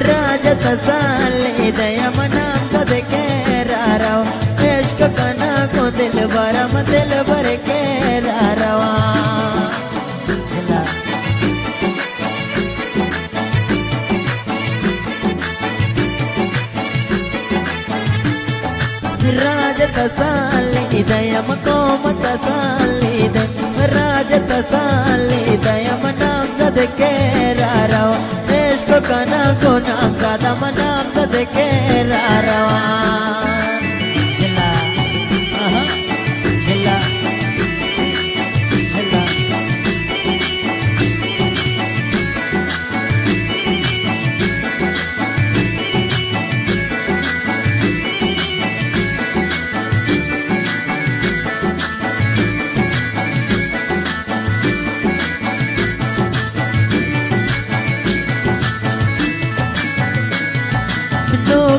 राज तसाले दया मनाम सदके राराव इश्क कना को दिल भरम दिल भर के रारवा राज तसाले दयम कोम तसाले राज तसाले दयम नाम सदके रारवा इश्क कना को नाम सादा मनाम सदके रारवा झला झला झला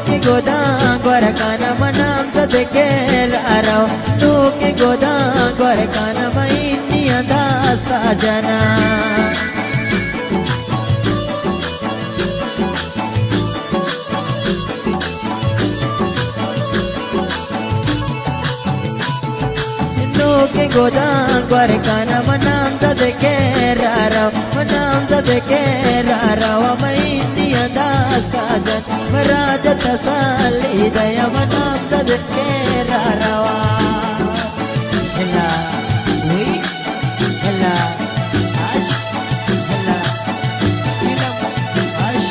के गोदा गोरकाना मनाम सदके राराव तू के गोदा गोरकाना मैनिया दास्ता जना के गोदा गोरकाना मनाम सदके राराव मनाम सदके राराव मैनिया दास्ता जन राज तसाली दया मनाम सदके रारवा झला हुई झला आश झला स्किलम आश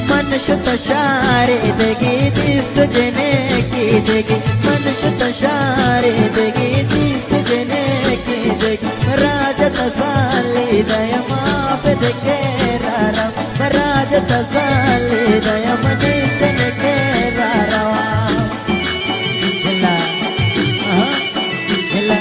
मनुष्य शारे देगी दिस्त जने की देगी मनुष्य शारे देगी दिस्त जने की देगी राज तसाली दया माप देके रारव राज तसाली दया मने जन के रारवा झला झला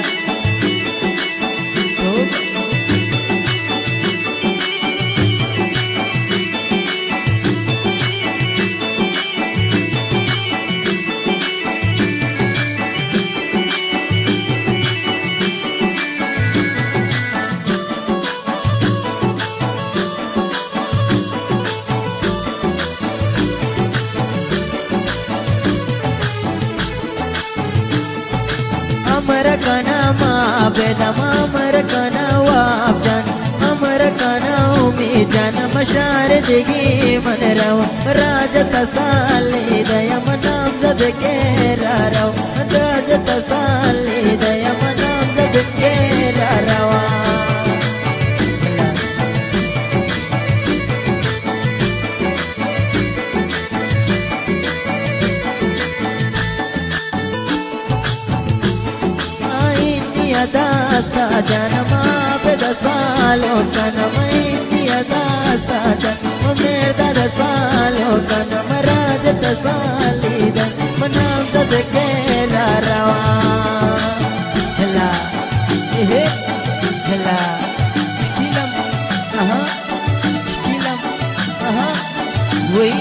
अमर कना माबेदम अमर कना वापजन अमर कना उम्मीद जन मशार दिगी मन रव राज तसाली दयम नाम सदके रारव राज तसाली दयम नाम सदके रारवा दास्ता जनमा पे दसालो कनम इंदिया दास्ता जन्म मेरा दसालो कनम राज तसाली दन मनाम सदके रारवा झला झला चिकिलम चिकिलम वही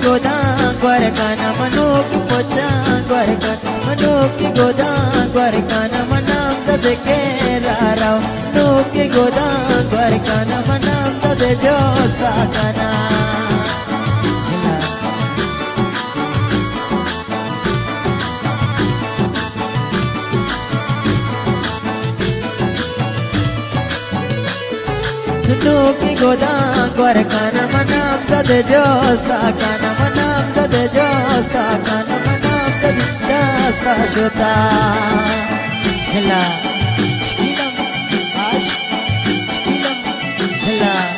गोदा गोरकाना मनोक पोचा गोरकाना मनोक गोदा गोरकाना मनाम सदके राराव नोक गोदा गोरकाना मनाम सद जोस्ता कना Nuki godan gwar kana manam zad josta kana manam zad josta kana manam zad dasta shota Jala Chikilam Ash Chikilam Jala